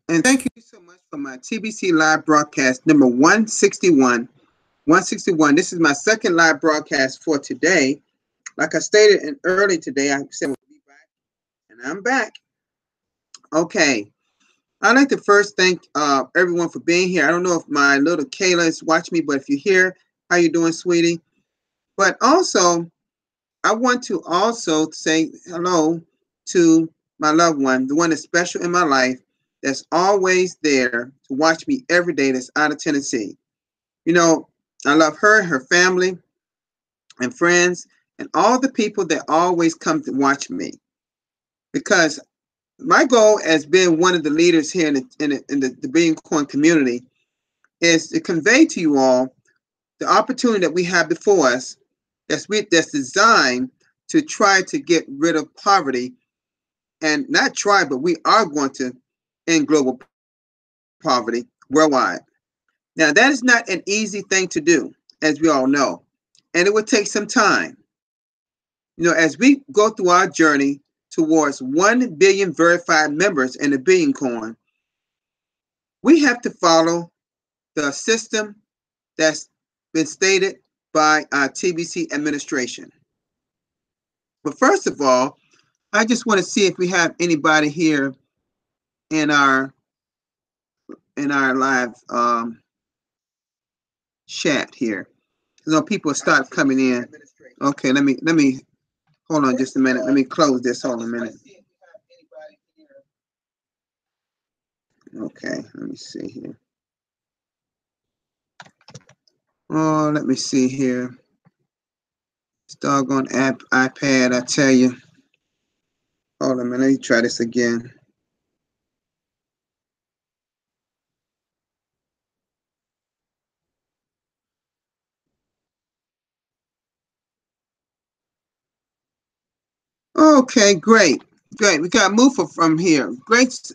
And thank you so much for my TBC live broadcast number 161. 161. This is my second live broadcast for today. Like I stated in early today, I said we'll be back, and I'm back. Okay. I'd like to first thank everyone for being here. I don't know if my little Kayla is watching me, but if you're here, how you doing, sweetie? But also, I want to also say hello to my loved one, the one that's special in my life, that's always there to watch me every day, that's out of Tennessee. You know, I love her, her family, and friends, and all the people that always come to watch me. Because my goal as being one of the leaders here in the Billion Coin community is to convey to you all the opportunity that we have before us that's designed to try to get rid of poverty, and not try, but we are going to end global poverty worldwide. Now, that is not an easy thing to do, as we all know, and it would take some time. You know, as we go through our journey towards 1 billion verified members in the Billion Coin, we have to follow the system that's been stated by our TBC administration. But first of all, I just want to see if we have anybody here in our live chat here. You know, people start coming in. Okay, let me hold on just a minute. Let me close this. Hold on a minute. Okay, let me see here. Oh, let me see here. This doggone app, iPad, I tell you. Hold on a minute. Let me try this again. Okay, great. Great. We got Mufa from here. Great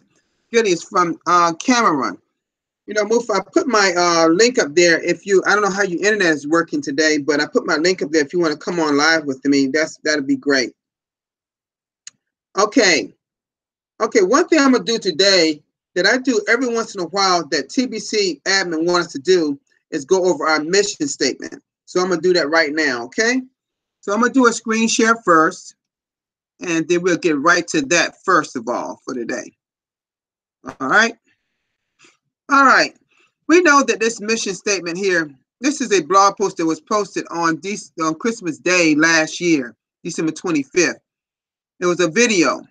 goodies from Cameron. You know, Mufa, I put my link up there. If you, I don't know how your internet is working today, but I put my link up there. If you want to come on live with me, that'd be great. Okay. Okay, one thing I'm gonna do today that I do every once in a while that TBC admin wants us to do is go over our mission statement. So I'm gonna do that right now, okay? So I'm gonna do a screen share first, and then we'll get right to that first of all for today. All right. All right. We know that this mission statement here, this is a blog post that was posted on Christmas Day last year, December 25th. It was a video,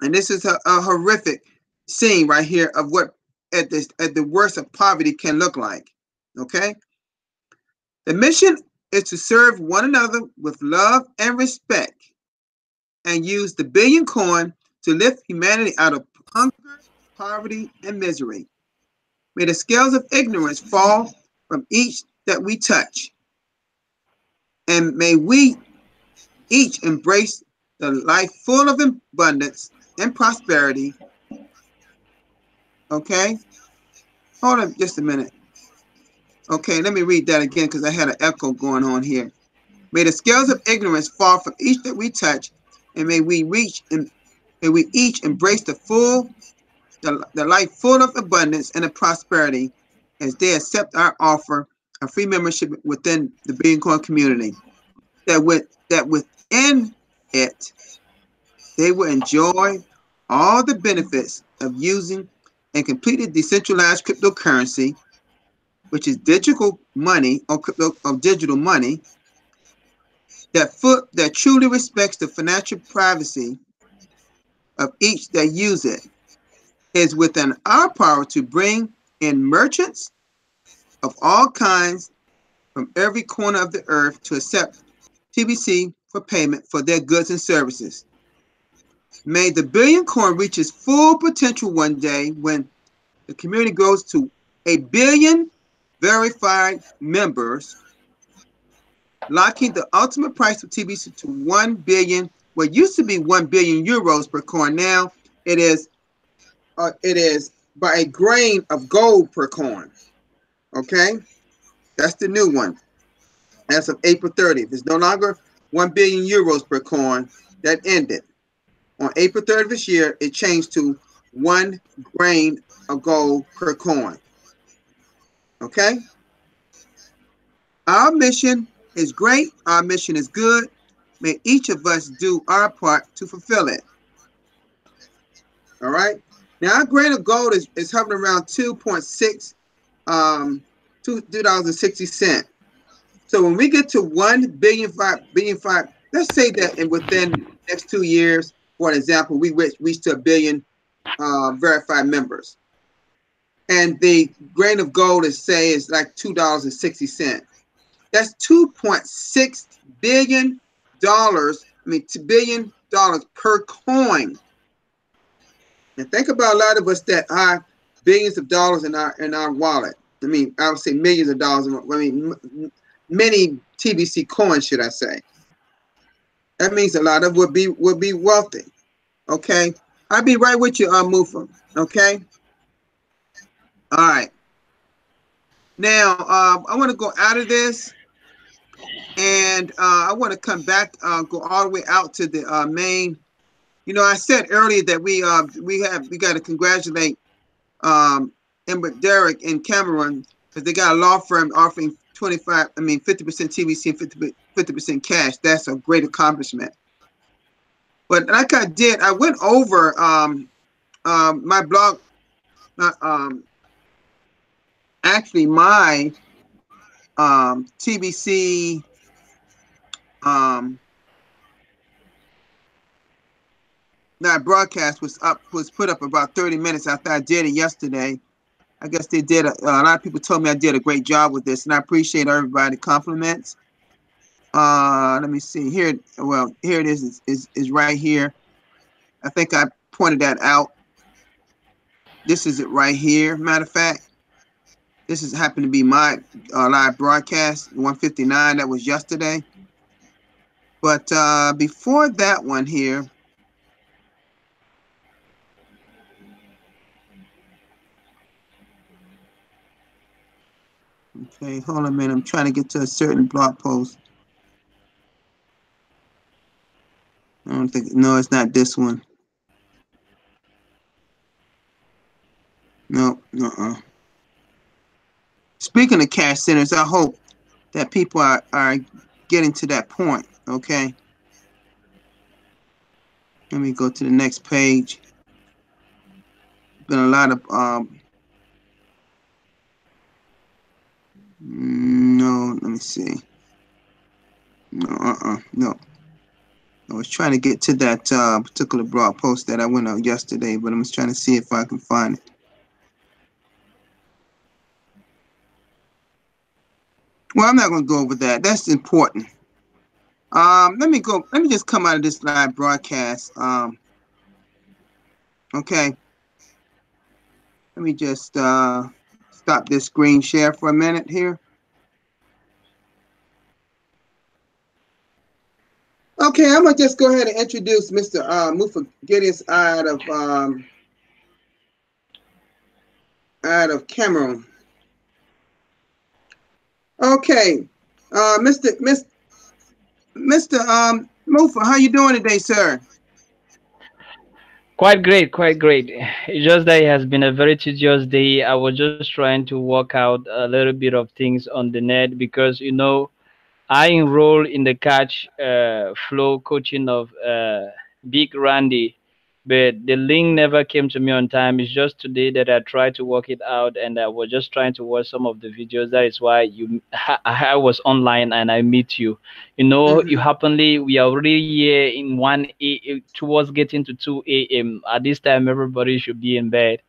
and this is a horrific scene right here of what at the worst of poverty can look like. Okay. The mission is to serve one another with love and respect, and use the Billion Coin to lift humanity out of hunger, poverty, and misery. May the scales of ignorance fall from each that we touch, and may we each embrace the life full of abundance and prosperity. Okay? Hold on just a minute. Okay, let me read that again because I had an echo going on here. May the scales of ignorance fall from each that we touch, and may we each embrace the life full of abundance and of prosperity as they accept our offer of free membership within the Billion Coin community. That within it, they will enjoy all the benefits of using a completely decentralized cryptocurrency, which is digital money or digital money that truly respects the financial privacy of each that use it. Is within our power to bring in merchants of all kinds from every corner of the earth to accept TBC for payment for their goods and services. May the Billion Coin reach its full potential one day when the community grows to 1 billion verified members, locking the ultimate price of TBC to 1 billion. What used to be 1 billion euros per coin, now it is by a grain of gold per coin. Okay, that's the new one. As of April 30th, it's no longer 1 billion euros per coin. That ended on April 30th this year. It changed to 1 grain of gold per coin. Okay? Our mission is great. Our mission is good. May each of us do our part to fulfill it. All right? Now, our grain of gold is hovering around 2.6, $2.60. So when we get to 1 billion, 5 billion, 5, let's say that within the next 2 years, for an example, we reach to 1 billion verified members. And the grain of gold is like $2.60. That's $2.6 billion. $2 billion per coin. And think about a lot of us that have billions of dollars in our wallet. I would say millions of dollars. Many TBC coins, should I say? That means a lot of would be wealthy. Okay, I'll be right with you, Mufa. Okay. All right. Now, I want to go out of this, and I want to come back, go all the way out to the main. You know, I said earlier that we got to congratulate Derek in Cameroon, because they got a law firm offering 50% TBC and 50% cash. That's a great accomplishment. But like I went over my blog, actually my TBC that broadcast was put up about 30 minutes after I did it yesterday. I guess they did a lot of people told me I did a great job with this, and I appreciate everybody compliments. Let me see here. Well, here it is right here. I think I pointed that out. This is it right here. Matter of fact, this is happened to be my live broadcast 159. That was yesterday. But before that one here, okay, hold on a minute. I'm trying to get to a certain blog post. I don't think, no, it's not this one. No, Speaking of cash centers, I hope that people are getting to that point, okay? Let me go to the next page. Been a lot of no, let me see. No. I was trying to get to that particular blog post that I went out yesterday, but I'm just trying to see if I can find it. Well, I'm not going to go over that. That's important. Let me just come out of this live broadcast. Okay. Let me just stop this screen share for a minute here. Okay, I'm gonna just go ahead and introduce Mr. Mufa Gideon out of Cameroon. Okay, Mr. Mufa, how you doing today, sir? Quite great, quite great. It's just that it has been a very tedious day. I was just trying to work out a little bit of things on the net because I enroll in the catch flow coaching of Big Randy, but the link never came to me on time. It's just today that I tried to work it out, and I was just trying to watch some of the videos. That is why I was online and I meet you. You happenly we are already here in 1 a.m. towards getting to 2 a.m. At this time, everybody should be in bed,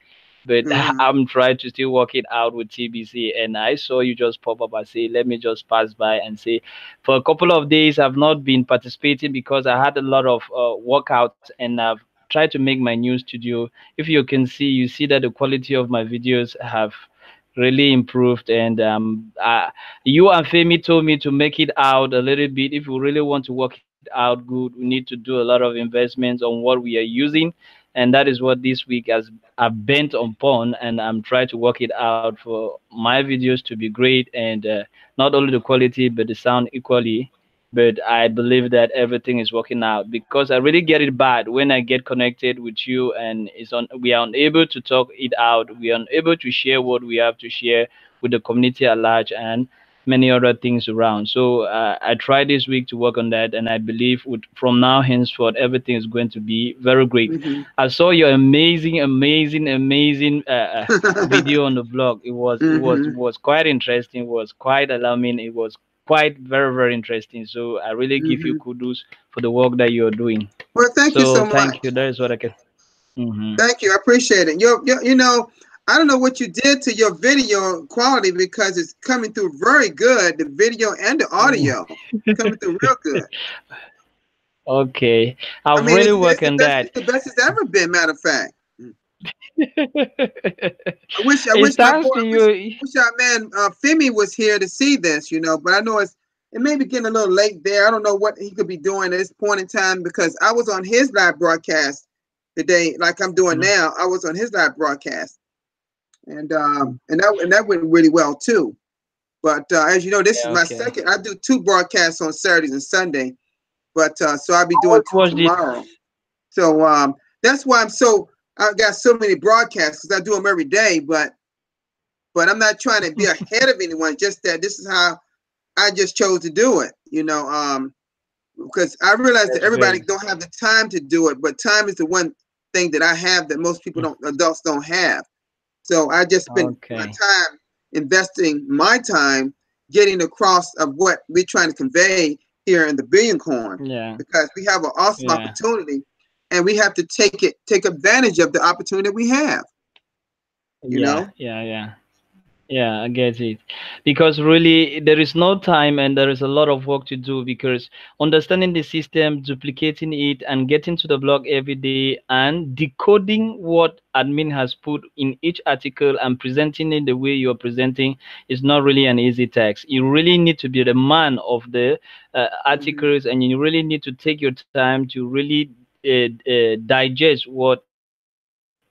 but I'm trying to still work it out with TBC. And I saw you just pop up. I say, let me just pass by and say, for a couple of days, I've not been participating because I had a lot of workouts, and I've tried to make my new studio. If you can see, you see that the quality of my videos have really improved. And you and Femi told me to make it out a little bit. If we really want to work it out good, we need to do a lot of investments on what we are using, and that is what this week has I've bent upon, and I'm trying to work it out for my videos to be great, and not only the quality but the sound equally. but I believe that everything is working out because I really get it bad when I get connected with you and we are unable to talk it out. We are unable to share what we have to share with the community at large and many other things around. So I tried this week to work on that, and I believe from now henceforth everything is going to be very great. Mm-hmm. I saw your amazing video on the blog. Mm-hmm. It was quite interesting. It was quite alarming. It was quite very interesting. So I really give you Mm-hmm. kudos for the work that you're doing. Well, thank you So so thank much. you. That is what I can. Hmm. Thank you. I appreciate it. You know, I don't know what you did to your video quality because it's coming through very good. The video and the audio coming through real good. Okay, I I've mean, really it's worked the on best. that. It's the best it's ever been. Matter of fact, I It's wish my boy, thanks to you. wish our man Femi was here to see this. You know, but I know it may be getting a little late there. I don't know what he could be doing at this point in time because I was on his live broadcast today, like I'm doing Mm. now. I was on his live broadcast, and that went really well too. But as you know, this is Yeah, my okay. second. I do two broadcasts on Saturdays and Sunday, but so I'll be I doing want to two watch this. tomorrow. So that's why I got so many broadcasts because I do them every day. But I'm not trying to be ahead of anyone. Just that this is how I just chose to do it. Because I realize that That's everybody great. don't have the time to do it, but time is the one thing that I have that most people don't adults don't have. So I just spend my Okay. time investing my time getting across of what we're trying to convey here in the Billion Coin Yeah. because we have an awesome Yeah. opportunity and we have to take advantage of the opportunity we have, you Yeah. know? Yeah. Yeah. Yeah, I get it. Because really, there is no time and there is a lot of work to do because understanding the system, duplicating it, and getting to the blog every day and decoding what admin has put in each article and presenting it the way you're presenting is not really an easy task. You really need to be the man of the Mm-hmm. articles, and you really need to take your time to really digest what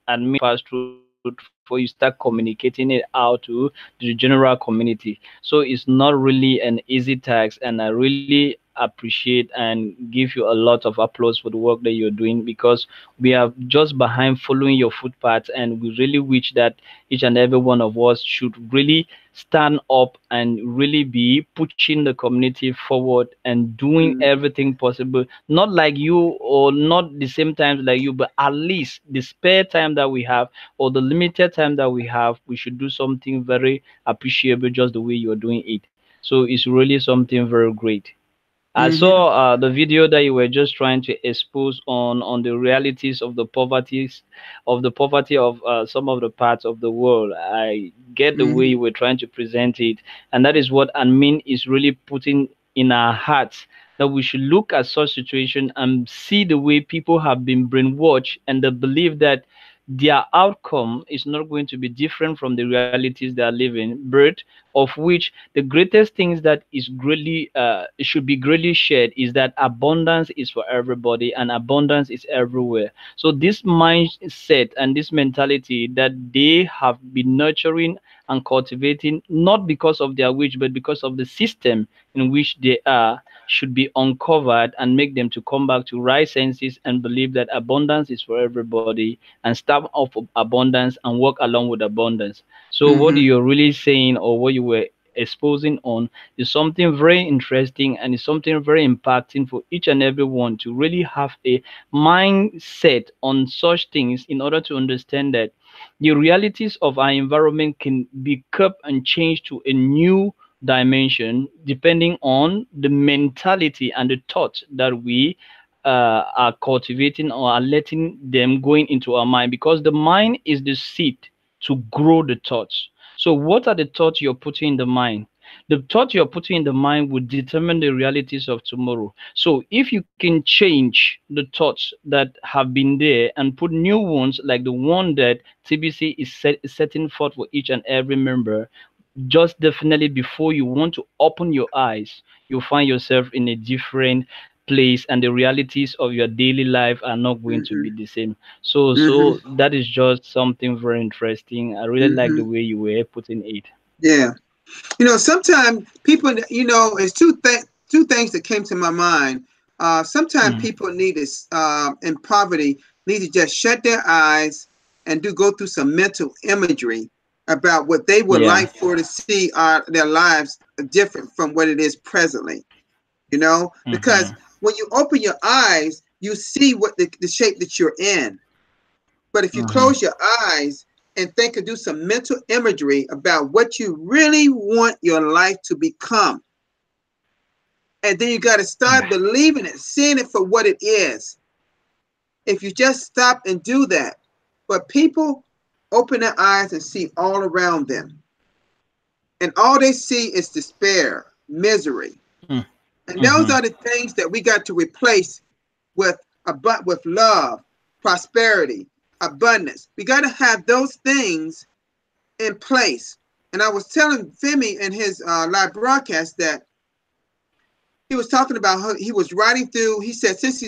admin pass through before you start communicating it out to the general community. So it's not really an easy task, and I really appreciate and give you a lot of applause for the work that you're doing because we are just behind following your footpath, and we really wish that each and every one of us should really stand up and really be pushing the community forward and doing Mm-hmm. everything possible, not like you or not the same times like you, but at least the spare time that we have or the limited time that we have, we should do something very appreciable just the way you're doing it. So it's really something very great. I Mm-hmm. saw the video that you were just trying to expose on the realities of the poverty of some of the parts of the world. I get the way Mm-hmm. you were trying to present it, and that is what admin is really putting in our hearts, that we should look at such situation and see the way people have been brainwashed and they believe that their outcome is not going to be different from the realities they are living, but of which the greatest things that is greatly should be greatly shared is that abundance is for everybody and abundance is everywhere. So this mindset and this mentality that they have been nurturing and cultivating, not because of their wish but because of the system in which they are, should be uncovered and make them to come back to right senses and believe that abundance is for everybody and start off of abundance and work along with abundance. So what Mm-hmm. you're really saying or what you were exposing on is something very interesting and is something very impacting for each and every one to really have a mindset on such things in order to understand that the realities of our environment can be kept and changed to a new dimension depending on the mentality and the thoughts that we are cultivating or are letting them going into our mind, because the mind is the seed to grow the thoughts. So what are the thoughts you're putting in the mind? The thought you're putting in the mind will determine the realities of tomorrow. So if you can change the thoughts that have been there and put new ones like the one that TBC is setting forth for each and every member, just definitely before you want to open your eyes, you'll find yourself in a different place and the realities of your daily life are not going to be Mm-hmm. the same. So Mm-hmm. that is just something very interesting. I really like Mm-hmm. the way you were putting it. Yeah. Sometimes people, it's two things. two things that came to my mind. Sometimes Mm. people need to, in poverty, need to just shut their eyes and go through some mental imagery about what they would Yeah. like for to see their lives different from what it is presently. Because Mm-hmm. when you open your eyes, you see what the shape that you're in. But if you Mm-hmm. close your eyes and think and do some mental imagery about what you really want your life to become, and then you got to start believing it, seeing it for what it is. If you just stop and do that, but people open their eyes and see all around them, and all they see is despair, misery, Mm. and those Mm-hmm. are the things that we got to replace with with love, prosperity, abundance. We got to have those things in place. And I was telling Femi in his live broadcast that he was talking about how he was writing through. He said since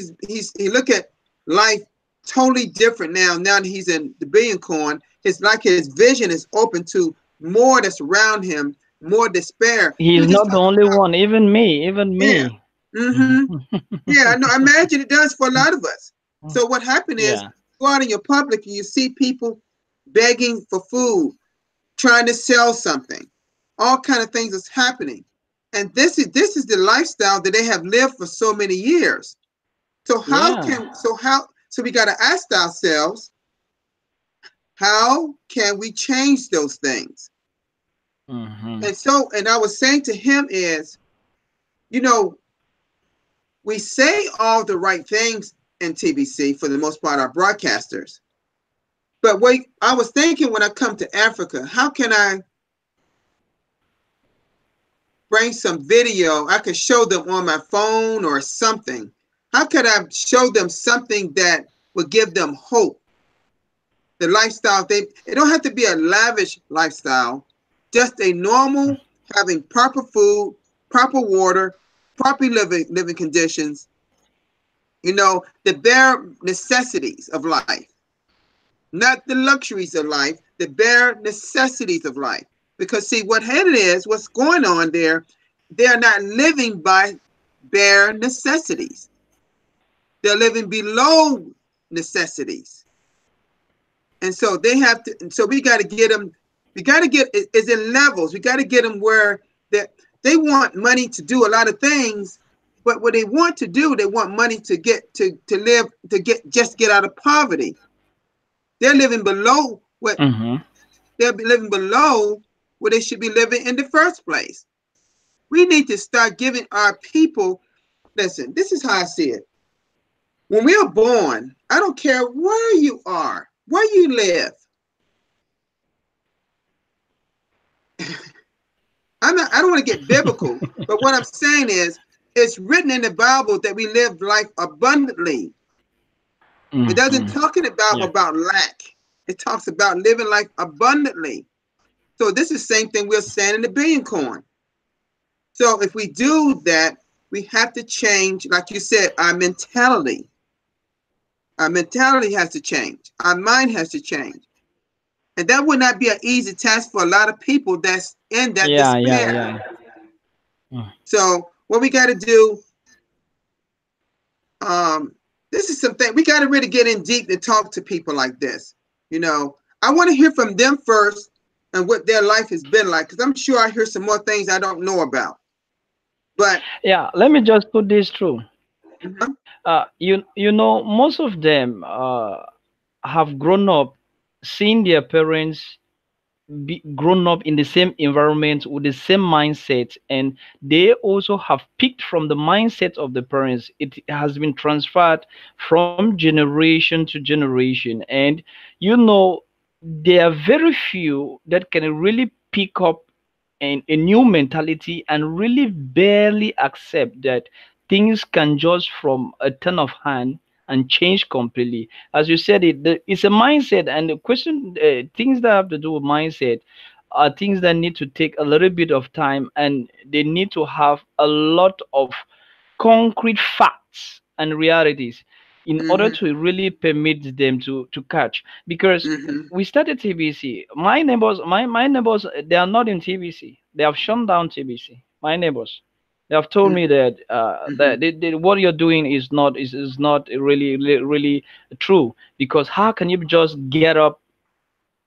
he look at life totally different now that he's in the Billion Coin. His his vision is open to more that's around him, more despair. He He's was just not the talking only about one. Even me. Even yeah, me. mm-hmm, yeah. I know. I imagine it does for a lot of us. So what happened is, Yeah. go out in your public and you see people begging for food, trying to sell something, all kind of things that's happening, and this is the lifestyle that they have lived for so many years. So Yeah. we got to ask ourselves, how can we change those things? Mm-hmm. And I was saying to him is, you know, we say all the right things in TBC for the most part, our broadcasters. But wait, I was thinking when I come to Africa, how can I bring some video? I could show them on my phone or something. How could I show them something that would give them hope? The lifestyle, it don't have to be a lavish lifestyle, just a normal, having proper food, proper water, proper living conditions, the bare necessities of life, not the luxuries of life, the bare necessities of life. Because see, what's going on there, they're not living by bare necessities. They're living below necessities. And so they have to, so we got to get them, it's in levels. We got to get them where they want money to do a lot of things, but what they want to do, they want money to get to live, just get out of poverty. They're living below what Mm-hmm. they'll be living below where they should be living in the first place. We need to start giving our people, listen, this is how I see it. When we are born, I don't care where you are, where you live. I don't want to get biblical, but what I'm saying is it's written in the Bible that we live life abundantly. It doesn't Mm-hmm. talking Yeah. about lack. It talks about living life abundantly. So this is the same thing we're saying in the Billion Coin. So if we do that, we have to change, like you said, our mentality. Our mentality has to change. Our mind has to change. And that would not be an easy task for a lot of people that's in that Yeah. Yeah. despair. Yeah. Mm. So what we got to do, um, this is something we got to really get in deep and talk to people like this. I want to hear from them first and what their life has been like, because I'm sure I hear some more things I don't know about. But Yeah. Let me just put this through. mhm, You know, most of them have grown up seeing their parents grown up in the same environment with the same mindset, and they also have picked from the mindset of the parents. It has been transferred from generation to generation, and there are very few that can really pick up a new mentality and really barely accept that things can just from a turn of hand and change completely. As you said, it's a mindset, and the question, things that have to do with mindset, are things that need to take a little bit of time, and they need to have a lot of concrete facts and realities in order mhm, to really permit them to catch. Because mhm, we started TBC. My neighbors, they are not in TBC. They have shut down TBC. My neighbors. They have told me that Mm-hmm. what you're doing is not really true, because how can you just get up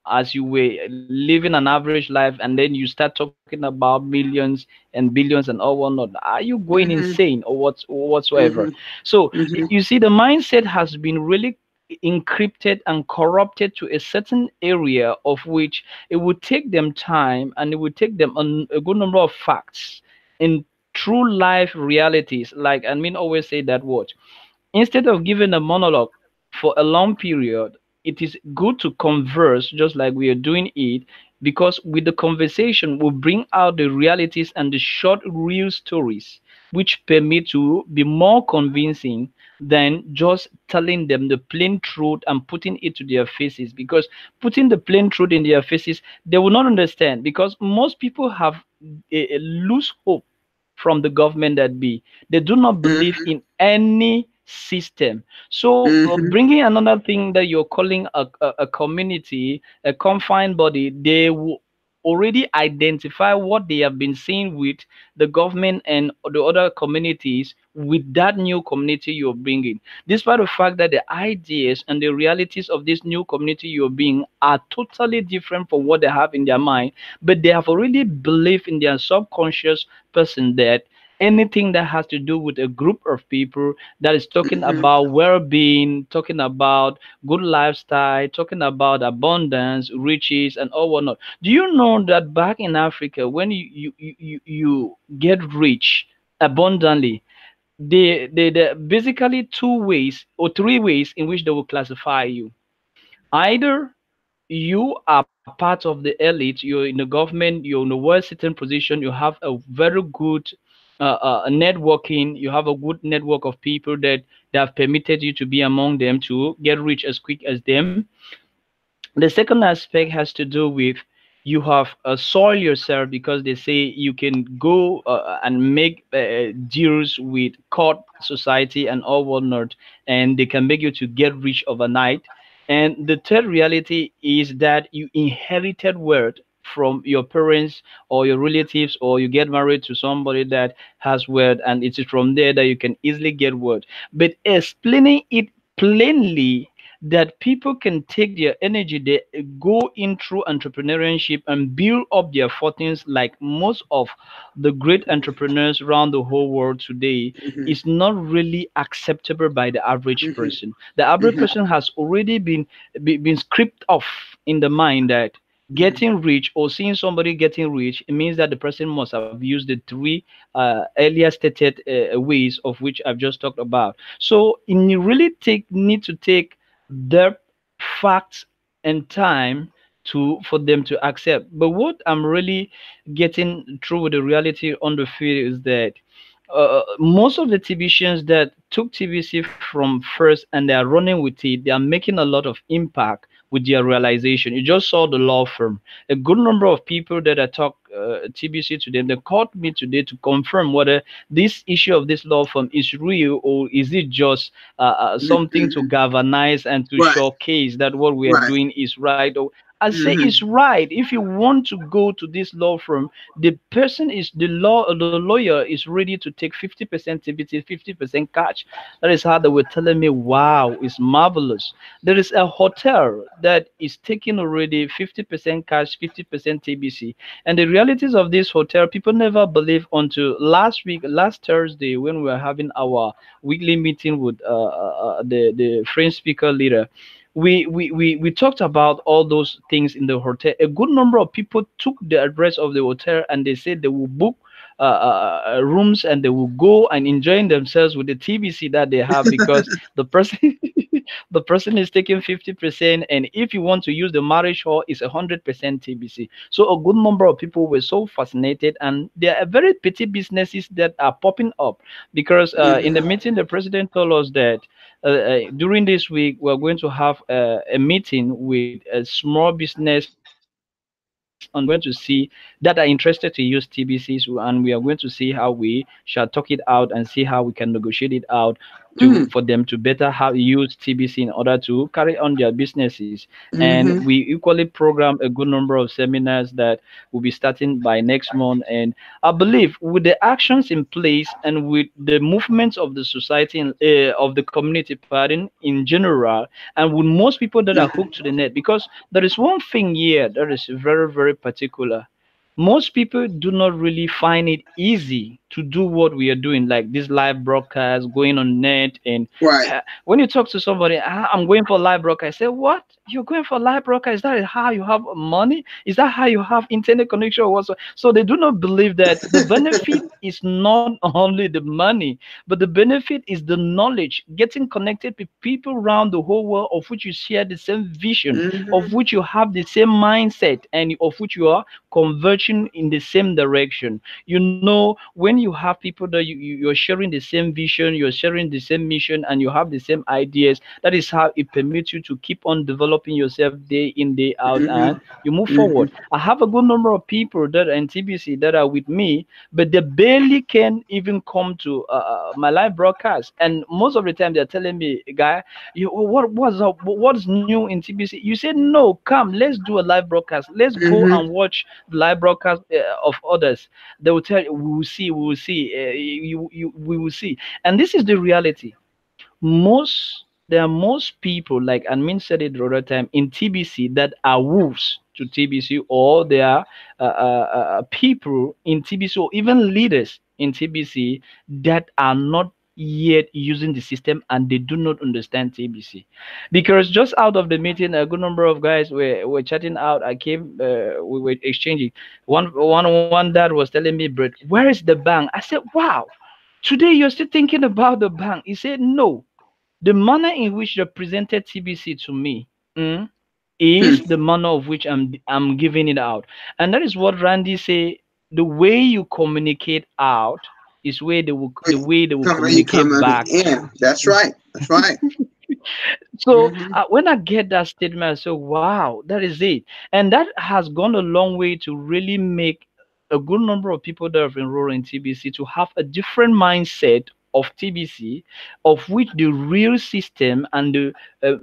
as you were living an average life and then you start talking about millions and billions and all whatnot? Are you going Mm-hmm. insane or whatsoever? Mm-hmm. So Mm-hmm. you see, the mindset has been really encrypted and corrupted to a certain area of which it would take them time, and it would take them a good number of facts in true life realities. Like, I mean, always say that word, instead of giving a monologue for a long period, it is good to converse just like we are doing it, because with the conversation we bring out the realities and the short real stories which permit to be more convincing than just telling them the plain truth and putting it to their faces. Because putting the plain truth in their faces, they will not understand, because most people have a loose hope from the government that be. They do not believe Mm-hmm. in any system. So Mm-hmm. bringing another thing that you're calling a community, a confined body, they will already identify what they have been seeing with the government and the other communities with that new community you're bringing. Despite the fact that the ideas and the realities of this new community you're being are totally different from what they have in their mind, but they have already believed in their subconscious person that anything that has to do with a group of people that is talking Mm-hmm. about well-being, talking about good lifestyle, talking about abundance, riches, and all whatnot. Do you know that back in Africa, when you get rich abundantly, they basically two ways or three ways in which they will classify you. Either you are part of the elite, you're in the government, you're in a well certain position, you have a very good networking, you have a good network of people that they have permitted you to be among them to get rich as quick as them. The second aspect has to do with you have soil yourself, because they say you can go and make deals with court society and all whatnot, and they can make you to get rich overnight. And the third reality is that you inherited wealth from your parents or your relatives, or you get married to somebody that has wealth, and it is from there that you can easily get wealth. But explaining it plainly, that people can take their energy, they go in through entrepreneurship and build up their fortunes like most of the great entrepreneurs around the whole world today, Mm-hmm. is not really acceptable by the average Mm-hmm. person. The average person has already been scripted off in the mind that Mm-hmm. getting rich or seeing somebody getting rich, it means that the person must have used the three earlier stated ways of which I've just talked about. So you really need to take depth, facts, and time to for them to accept. But what I'm really getting through with the reality on the field is that most of the TVCians that took TVC from first and they are running with it, they are making a lot of impact with their realization. You just saw the law firm. A good number of people that I talk TBC to them, they called me today to confirm whether this issue of this law firm is real, or is it just something to Mm-hmm. galvanize and to Right. showcase that what we are Right. doing is right. Or I say it's Mm-hmm. right. If you want to go to this law firm, the person is the lawyer is ready to take 50% TBT, 50% cash. That is how they were telling me, wow, it's marvelous. There is a hotel that is taking already 50% cash, 50% TBC. And the realities of this hotel, people never believe until last week, last Thursday, when we were having our weekly meeting with the French speaker leader. We talked about all those things in the hotel. A good number of people took the address of the hotel and they said they will book rooms and they will go and enjoying themselves with the TBC that they have, because the person the person is taking 50%, and if you want to use the marriage hall, it's 100% TBC. So a good number of people were so fascinated, and there are very petty businesses that are popping up, because in the Mm-hmm. meeting the president told us that during this week we're going to have a meeting with small business owners, and we're going to see that are interested to use TBCs, and we are going to see how we shall talk it out and see how we can negotiate it out to Mm. for them to better use TBC in order to carry on their businesses. And Mm-hmm. we equally program a good number of seminars that will be starting by next month. And I believe with the actions in place and with the movements of the society of the community, pardon, in general, and with most people that are hooked to the net, because there is one thing here that is very, very particular. Most people do not really find it easy to do what we are doing, like this live broadcast, going on net. And Right. when you talk to somebody, I'm going for live broadcast, I say, what? You're going for live broadcast? Is that how you have money? Is that how you have internet connection or what? So they do not believe that the benefit is not only the money, but the benefit is the knowledge, getting connected with people around the whole world of which you share the same vision, of Mm-hmm. which you have the same mindset, and of which you are converging in the same direction. You know, when you have people that you're sharing the same vision, you're sharing the same mission, and you have the same ideas, that is how it permits you to keep on developing yourself day in, day out, and you move Mm-hmm. forward. I have a good number of people that are in TBC that are with me, but they barely can even come to my live broadcast. And most of the time, they're telling me, guy, what's up? What's new in TBC? You said, no, come, let's do a live broadcast. Let's go Mm-hmm. and watch the live broadcast of others. They will tell you, we will see, we will see. And this is the reality. There are most people, like Admin said it the other time, in TBC that are wolves to TBC, or there are people in TBC, or even leaders in TBC that are not yet using the system, and they do not understand TBC. Because just out of the meeting, a good number of guys were chatting out. I came, we were exchanging. One dad was telling me, Brett, where is the bank? I said, wow, today you're still thinking about the bank. He said, no, the manner in which they presented TBC to me, is Mm-hmm. the manner of which I'm giving it out. And that is what Randy say. The way you communicate out is the way they will Come you come communicate on back to in. you. That's right. That's right. So Mm-hmm. when I get that statement, I say, wow, that is it. And that has gone a long way to really make a good number of people that have enrolled in TBC to have a different mindset of TBC, of which the real system and the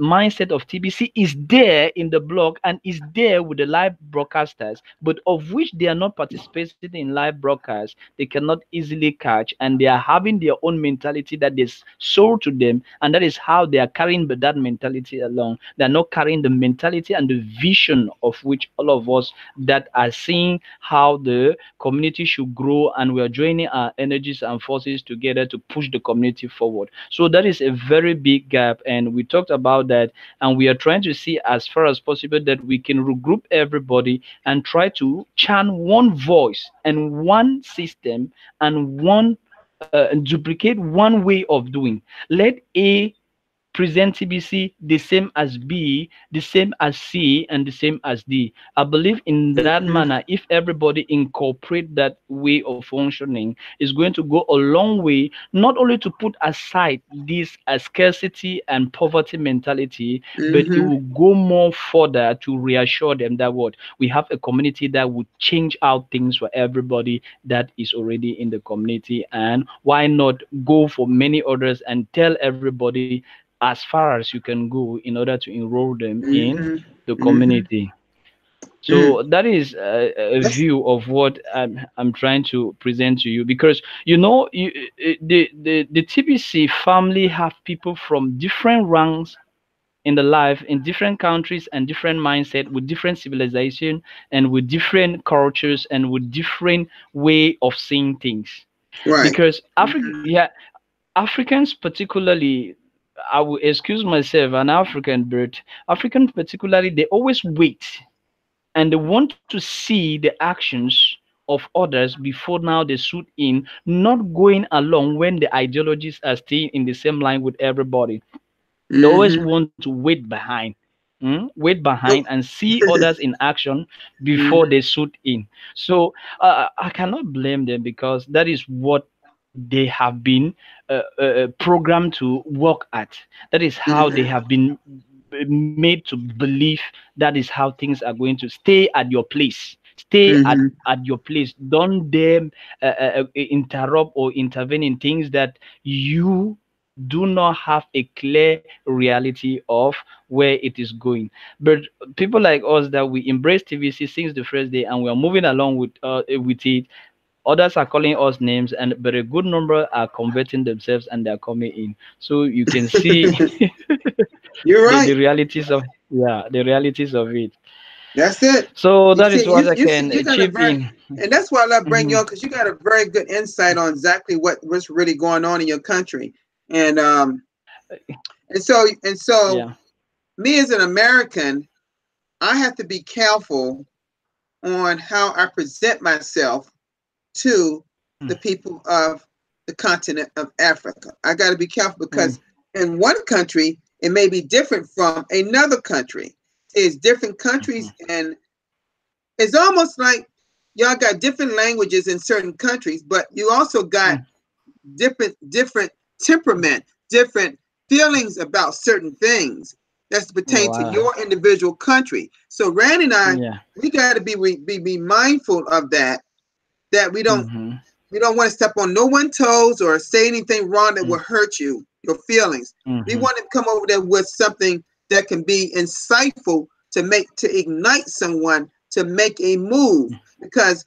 mindset of TBC is there in the blog and is there with the live broadcasters, but of which they are not participating in live broadcasts, they cannot easily catch, and they are having their own mentality that is sold to them, and that is how they are carrying that mentality along. They are not carrying the mentality and the vision of which all of us that are seeing how the community should grow, and we are joining our energies and forces together to push the community forward. So that is a very big gap, and we talked about that, and we are trying to see as far as possible that we can regroup everybody and try to chant one voice and one system and one duplicate one way of doing. Let A present TBC the same as B, the same as C, and the same as D. I believe in that Mm-hmm. manner, if everybody incorporate that way of functioning, is going to go a long way, not only to put aside this scarcity and poverty mentality, but it Mm-hmm. will go more further to reassure them that what we have a community that would change out things for everybody that is already in the community. And why not go for many others and tell everybody as far as you can go in order to enroll them in Mm-hmm. the Mm-hmm. community. Mm. So that is a That's view of what I'm trying to present to you, because the TBC family have people from different ranks in the life, in different countries and different mindset, with different civilization and with different cultures and with different way of seeing things. right. Because Mm-hmm. Africans particularly, I will excuse myself, an African bird. Africans particularly, they always wait and they want to see the actions of others before now they suit in, not going along when the ideologies are staying in the same line with everybody. They always Mm-hmm. want to wait behind, wait behind Nope. and see others in action before Mm-hmm. they suit in. So I cannot blame them, because that is what they have been programmed to work at. That is how they Mm-hmm. have been made to believe that is how things are going to stay at your place. Stay Mm-hmm. at your place. Don't dare interrupt or intervene in things that you do not have a clear reality of where it is going. But people like us that we embrace TVC since the first day and we are moving along with it. Others are calling us names, and but a good number are converting themselves and they are coming in. So you can see You're the right. realities of, yeah, the realities of it. That's it. So You that is see, what I you can you got a chip very, in. and that's why I love bringing you Hmm. on, because you got a very good insight on exactly what's really going on in your country, and and so Yeah. me as an American, I have to be careful on how I present myself to the people of the continent of Africa. I got to be careful Mm, because in one country it may be different from another country. It's different countries, mhm, and it's almost like y'all got different languages in certain countries, but you also got mm. different temperament, different feelings about certain things that's pertain to Wow. your individual country. So Randy and I, Yeah. we got to be mindful of that. That Hmm. we don't want to step on no one's toes or say anything wrong that will Mm, hurt you, your feelings. We hmm. want to come over there with something that can be insightful to ignite someone to make a move, because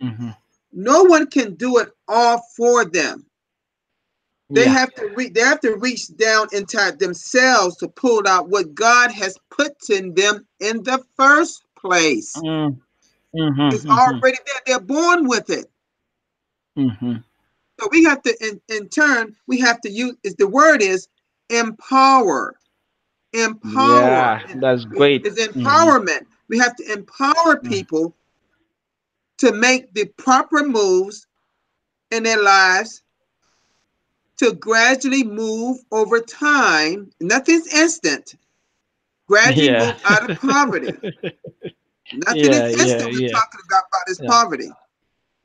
Hmm. no one can do it all for them. Yeah. They have to reach down inside themselves to pull out what God has put in them in the first place. Mm, It's hmm. already there. They're born with it. Hmm. So we have to, in turn, we have to use, is the word is empower. Empower. Yeah, that's great. It's Hmm. empowerment. We have to empower people to make the proper moves in their lives to gradually move over time. Nothing's instant. Gradually Yeah. move out of poverty. Nothing Yeah, is yeah, instant we're yeah, talking about this yeah, poverty.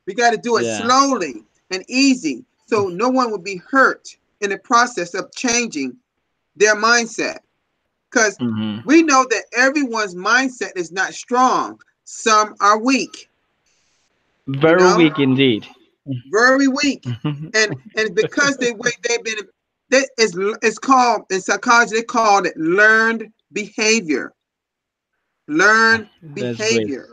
We got to do it yeah. slowly and easy so no one will be hurt in the process of changing their mindset. Because Hmm. we know that everyone's mindset is not strong. Some are weak, you Very know, weak indeed. very weak. Mhm. And because the way they've been, it's called, in psychology, they call it learned behavior. Learned That's great. behavior.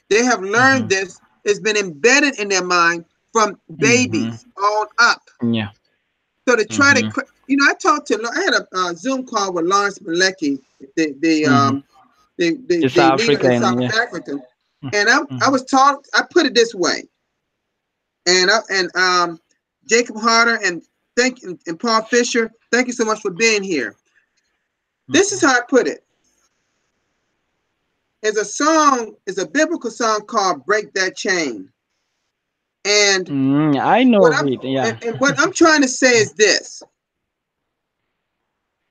They have learned Hmm. this. It's been embedded in their mind from Hmm. babies on up. Yeah. So to try to, Hmm. I talked to, I had a Zoom call with Lawrence Malecki, the the Hmm. um the, the The the South leader in South African, yeah. Africa, and I Hmm. was taught. I put it this way, and Jacob Harder and Paul Fisher, thank you so much for being here. This is Hmm. how I put it. There's a song, it's a biblical song called "Break That Chain," and I know what of I'm it. Yeah. and what I'm trying to say is this: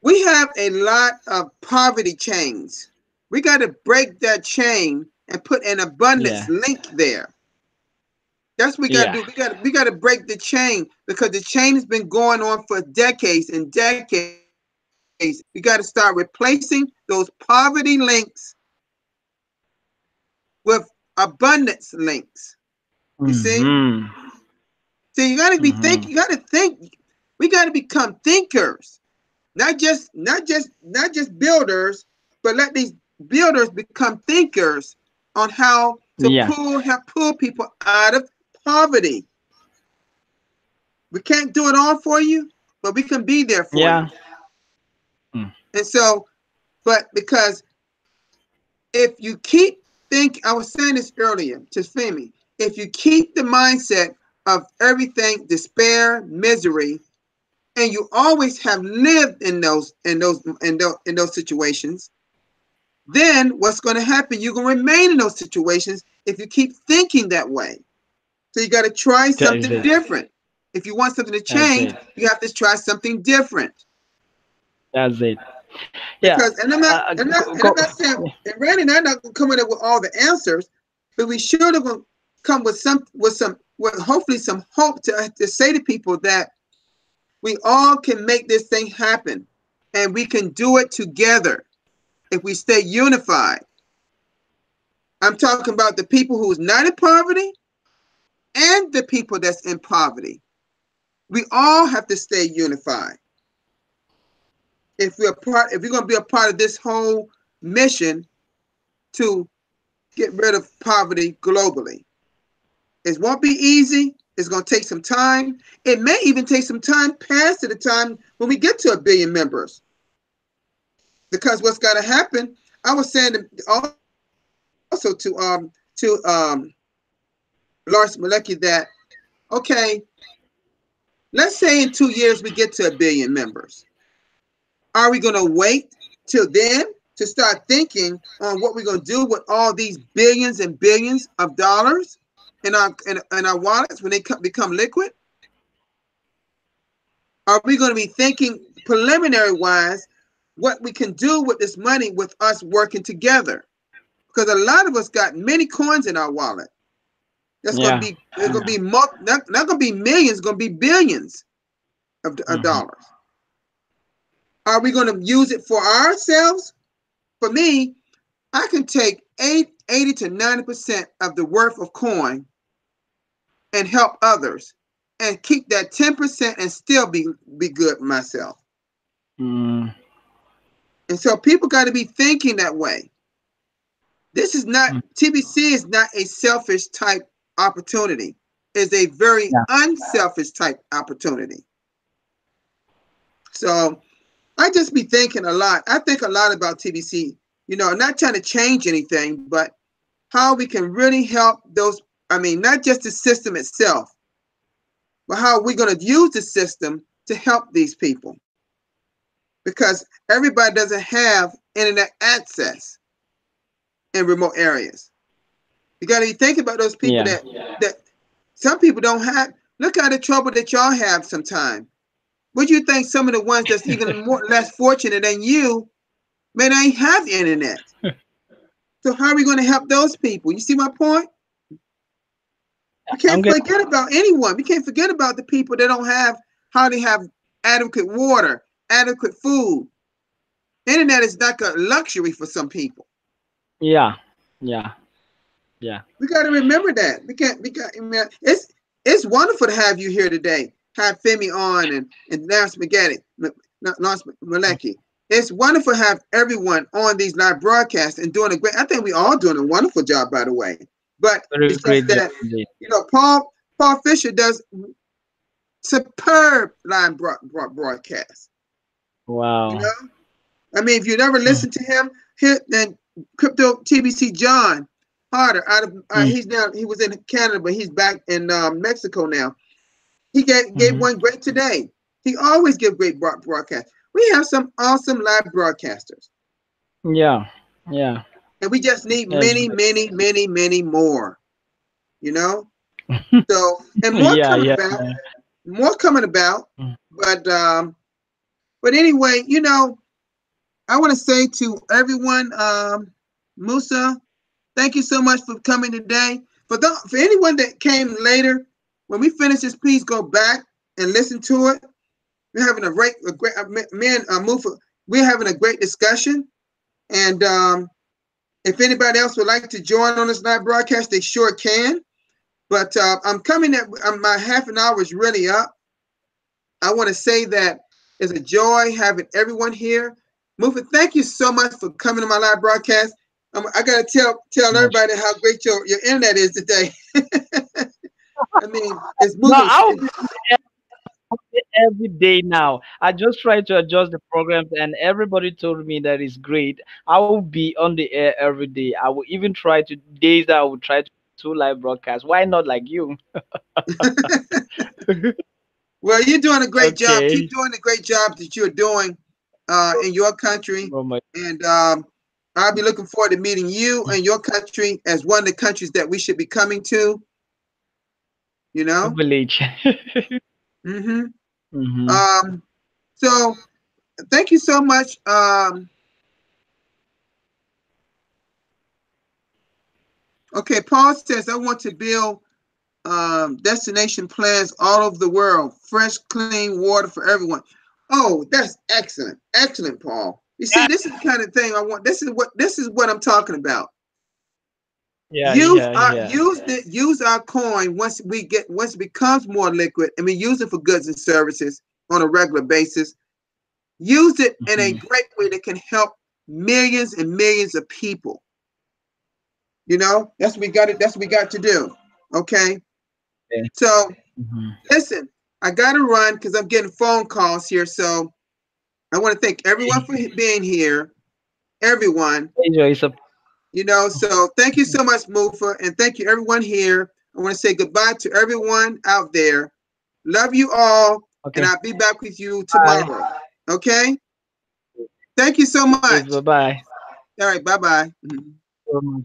we have a lot of poverty chains. We got to break that chain and put an abundance Yeah. link there. That's what we got to Yeah. do. We got to break the chain, because the chain has been going on for decades and decades. We got to start replacing those poverty links with abundance links. You see? Hmm. So you got to be think. Hmm. You got to think. We got to become thinkers, not just builders, but let these builders become thinkers on how to Yeah. pull people out of poverty. We can't do it all for you, but we can be there for Yeah. you. And so, but because if you keep I was saying this earlier to Femi, if you keep the mindset of everything despair, misery, and you always have lived in those situations, then what's going to happen? You're going to remain in those situations if you keep thinking that way. So you got to try That's something it. different. If you want something to That's change, it. you have to try something different. That's it. Yeah. Because and I'm not saying, and Randy and I are not going to come in there with all the answers, but we sure are going to come with hopefully some hope to say to people that we all can make this thing happen, and we can do it together if we stay unified. I'm talking about the people who's not in poverty and the people that's in poverty. We all have to stay unified. if we're going to be a part of this whole mission to get rid of poverty globally. It won't be easy. It's going to take some time. It may even take some time past the time when we get to 1 billion members. Because what's going to happen, I was saying also to Lars Malecki that, okay, let's say in 2 years we get to 1 billion members. Are we going to wait till then to start thinking on what we're going to do with all these billions and billions of dollars in our wallets when they become liquid? Are we going to be thinking preliminary wise what we can do with this money with us working together? Because a lot of us got many coins in our wallet. That's going to be, it's going to be not going to be millions, it's going to be billions of dollars. Are we going to use it for ourselves? For me, I can take 80 to 90% of the worth of coin and help others and keep that 10% and still be good myself. And so people got to be thinking that way. This is not, TBC is not a selfish type opportunity. It's a very unselfish type opportunity. So I just be thinking a lot. I think a lot about TBC, you know, not trying to change anything, but how we can really help those, I mean, not just the system itself, but how we're going to use the system to help these people. Because everybody doesn't have internet access in remote areas. You got to be thinking about those people that some people don't have. Look at the trouble that y'all have sometimes. What do you think some of the ones that's even less fortunate than you, may not have internet? So how are we going to help those people? You see my point? We can't forget about anyone. We can't forget about the people that don't have, hardly have adequate water, adequate food. Internet is like a luxury for some people. Yeah. We got to remember that. It's wonderful to have you here today. Have Femi on and Lance Malecki. It's wonderful to have everyone on these live broadcasts and doing a great. I think we all doing a wonderful job, by the way. But it's just that, you know, Paul Fisher does superb live broadcasts. Wow. You know, I mean, if you never listened to him, then Crypto TBC John Harder out of he was in Canada, but he's back in Mexico now. He gave one great today. He always gives great broadcasts. We have some awesome live broadcasters. Yeah. And we just need many more. You know? So, and more coming about. But anyway, you know, I want to say to everyone, Musa, thank you so much for coming today. For anyone that came later, when we finish this, please go back and listen to it. We're having we're having a great discussion. And if anybody else would like to join on this live broadcast, they sure can. But I'm coming at my half an hour is really up. I want to say that it's a joy having everyone here. Mufa, thank you so much for coming to my live broadcast. I gotta tell everybody how great your internet is today. I mean, it's moving. No, I'll be every day now. I just try to adjust the programs, and everybody told me that it's great. I will be on the air every day. I will even try to days that I will try to do live broadcasts. Why not like you? Well, you're doing a great job. Keep doing the great job that you're doing in your country. And I'll be looking forward to meeting you and your country as one of the countries that we should be coming to. You know? Village. So thank you so much. Okay, Paul says, I want to build destination plans all over the world. Fresh, clean water for everyone. Oh, that's excellent. Excellent, Paul. You see, this is the kind of thing I want. This is what I'm talking about. Use our coin once it becomes more liquid, and we use it for goods and services on a regular basis. Use it in a Mhm. great way that can help millions and millions of people. You know, that's what we got. That's what we got to do. Okay. Yeah. So Mhm. listen, I got to run because I'm getting phone calls here. So I want to thank everyone for being here. Everyone. Enjoy some. You know, so thank you so much, Mufa, and thank you everyone here. I want to say goodbye to everyone out there. Love you all, and Okay. I'll be back with you Bye. tomorrow. Okay? Thank you so Yes. much. Bye bye. All right, bye bye. So much.